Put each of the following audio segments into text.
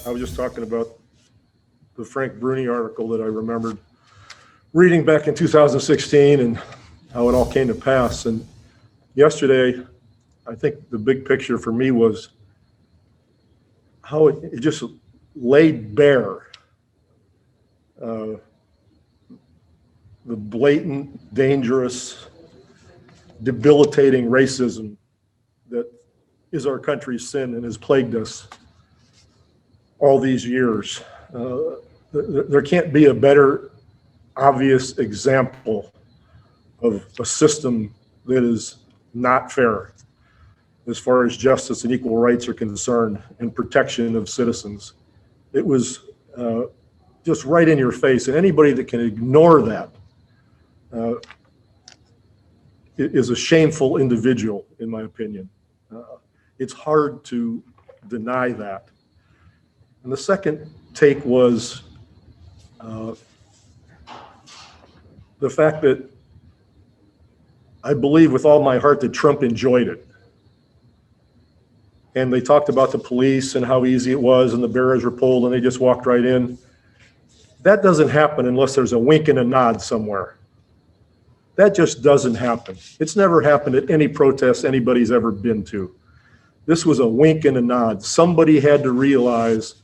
I was just talking about the Frank Bruni article that I remembered reading back in 2016 and how it all came to pass. And yesterday, I think the big picture for me was how it just laid bare the blatant, dangerous, debilitating racism that is our country's sin and has plagued us all these years. There can't be a better obvious example of a system that is not fair as far as justice and equal rights are concerned and protection of citizens. It was just right in your face, and anybody that can ignore that is a shameful individual, in my opinion. It's hard to deny that. And the second take was the fact that I believe with all my heart that Trump enjoyed it. And they talked about the police and how easy it was and the barriers were pulled and they just walked right in. That doesn't happen unless there's a wink and a nod somewhere. That just doesn't happen. It's never happened at any protest anybody's ever been to. This was a wink and a nod. Somebody had to realize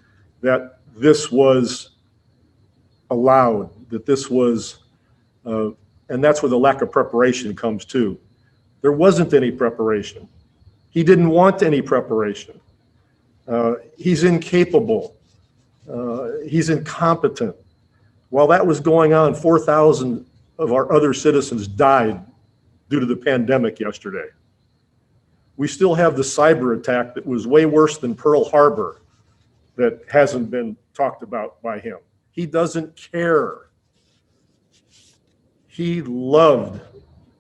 that this was allowed, that this was, and that's where the lack of preparation comes too. There wasn't any preparation. He didn't want any preparation. He's incapable. He's incompetent. While that was going on, 4,000 of our other citizens died due to the pandemic yesterday. We still have the cyber attack that was way worse than Pearl Harbor that hasn't been talked about by him. He doesn't care. He loved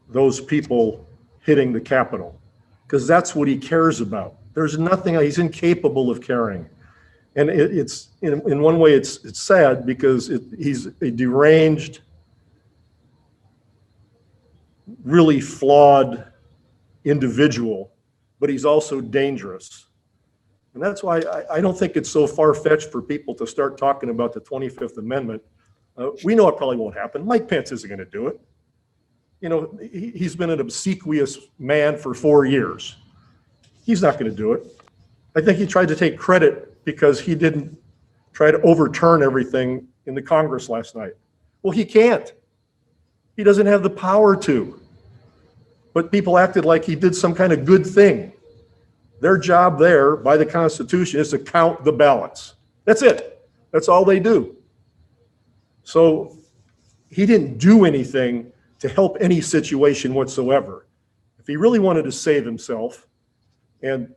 those people hitting the Capitol because that's what he cares about. There's nothing, he's incapable of caring. And it's in one way, it's sad because he's a deranged, really flawed individual, but he's also dangerous. And that's why I don't think it's so far-fetched for people to start talking about the 25th Amendment. We know it probably won't happen. Mike Pence isn't going to do it. You know, he's been an obsequious man for 4 years. He's not going to do it. I think he tried to take credit because he didn't try to overturn everything in the Congress last night. Well, he can't. He doesn't have the power to. But people acted like he did some kind of good thing. Their job there by the Constitution is to count the ballots. That's it. That's all they do. So he didn't do anything to help any situation whatsoever. If he really wanted to save himself, and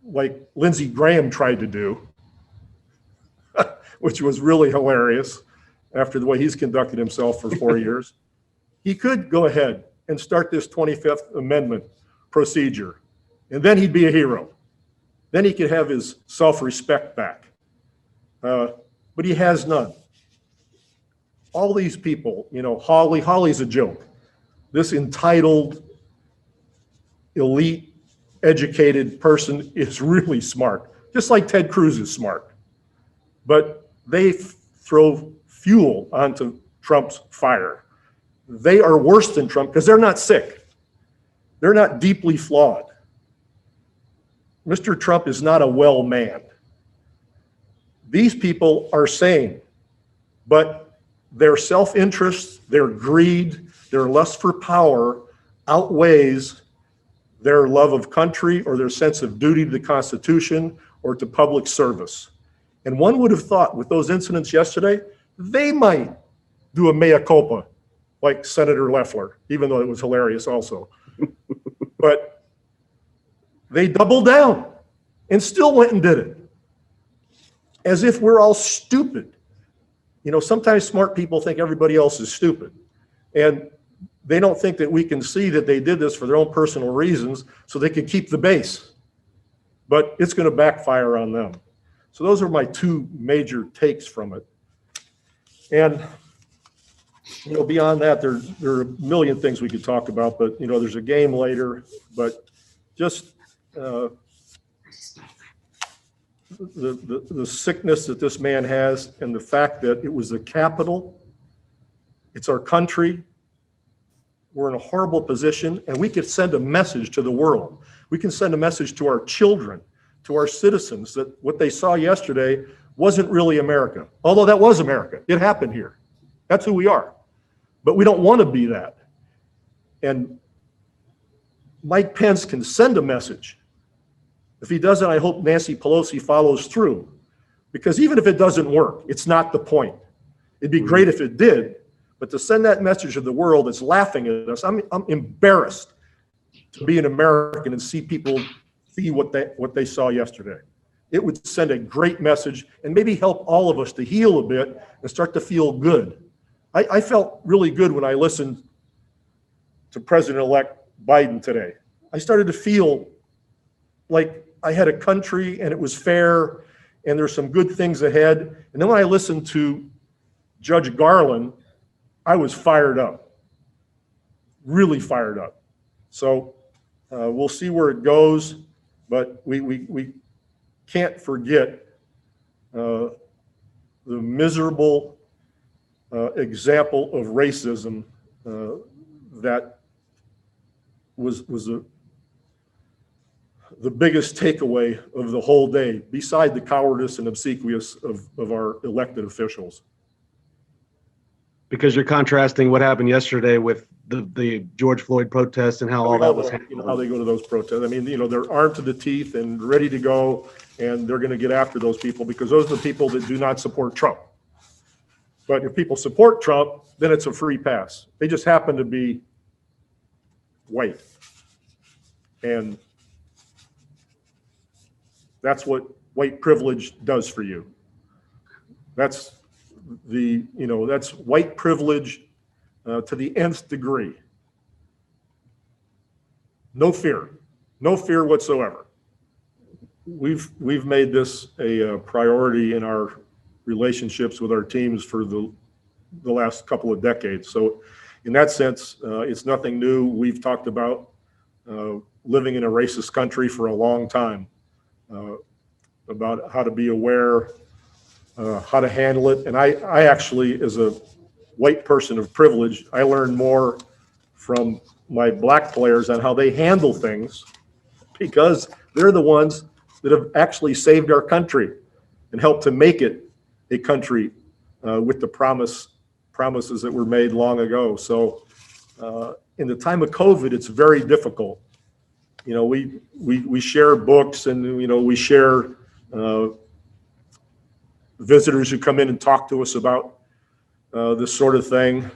like Lindsey Graham tried to do, which was really hilarious after the way he's conducted himself for 4 years, he could go ahead and start this 25th Amendment procedure. And then he'd be a hero. Then he could have his self-respect back. But he has none. All these people, you know, Holly's a joke. This entitled, elite, educated person is really smart, just like Ted Cruz is smart. But they throw fuel onto Trump's fire. They are worse than Trump because they're not sick. They're not deeply flawed. Mr. Trump is not a well man. These people are sane, but their self-interest, their greed, their lust for power outweighs their love of country or their sense of duty to the Constitution or to public service. And one would have thought with those incidents yesterday, they might do a mea culpa like Senator Loeffler, even though it was hilarious also. But they doubled down and still went and did it. As if we're all stupid. You know, sometimes smart people think everybody else is stupid. And they don't think that we can see that they did this for their own personal reasons so they can keep the base. But it's going to backfire on them. So those are my two major takes from it. And, you know, beyond that, there are a million things we could talk about, but, you know, there's a game later. But just the sickness that this man has and the fact that it was the capital, it's our country. We're in a horrible position, and we could send a message to the world. We can send a message to our children, to our citizens, that what they saw yesterday wasn't really America. Although that was America. It happened here. That's who we are. But we don't want to be that. And Mike Pence can send a message. If he doesn't, I hope Nancy Pelosi follows through. Because even if it doesn't work, it's not the point. It'd be great if it did, but to send that message to the world that's laughing at us, I'm embarrassed to be an American and see people see what they saw yesterday. It would send a great message and maybe help all of us to heal a bit and start to feel good. I felt really good when I listened to President-elect Biden today. I started to feel like I had a country and it was fair and there's some good things ahead. And then when I listened to Judge Garland, I was fired up, really fired up. So we'll see where it goes, but we can't forget the miserable example of racism that was the biggest takeaway of the whole day, beside the cowardice and obsequious of our elected officials. Because you're contrasting what happened yesterday with the George Floyd protests and how all that was handled. How they go to those protests. I mean, they're armed to the teeth and ready to go, and they're going to get after those people because those are the people that do not support Trump. But if people support Trump, then it's a free pass. They just happen to be white. And that's what white privilege does for you. That's that's white privilege to the nth degree. No fear whatsoever. We've made this a priority in our relationships with our teams for the last couple of decades. So in that sense, it's nothing new. We've talked about living in a racist country for a long time, about how to be aware, how to handle it. And I actually, as a white person of privilege, I learned more from my black players on how they handle things, because they're the ones that have actually saved our country and helped to make it a country with the promises that were made long ago. So in the time of COVID, it's very difficult. We share books, and we share visitors who come in and talk to us about this sort of thing,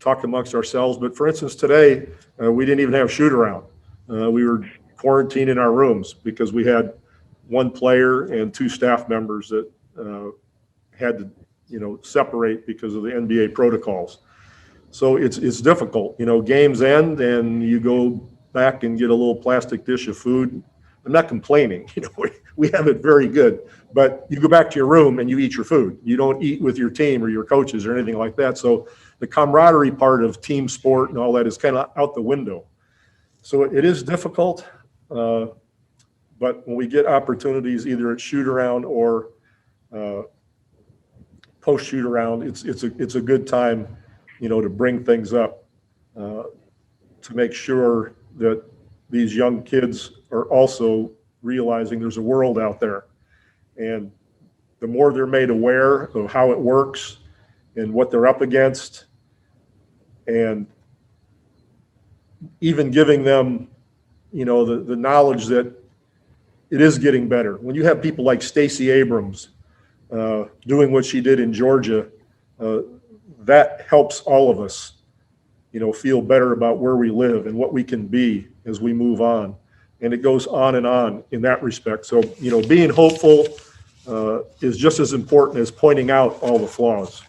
talk amongst ourselves. But for instance, today, we didn't even have shoot around. We were quarantined in our rooms because we had one player and two staff members that had to, separate because of the NBA protocols. So it's difficult. Games end and you go back and get a little plastic dish of food. I'm not complaining. We have it very good, but you go back to your room and you eat your food. You don't eat with your team or your coaches or anything like that. So the camaraderie part of team sport and all that is kind of out the window. So it is difficult, but when we get opportunities, either at shoot around or post shoot around, it's a good time, to bring things up, to make sure that these young kids are also realizing there's a world out there. And the more they're made aware of how it works and what they're up against, and even giving them, the knowledge that it is getting better. When you have people like Stacey Abrams doing what she did in Georgia, that helps all of us, feel better about where we live and what we can be as we move on. And it goes on and on in that respect. So, being hopeful is just as important as pointing out all the flaws.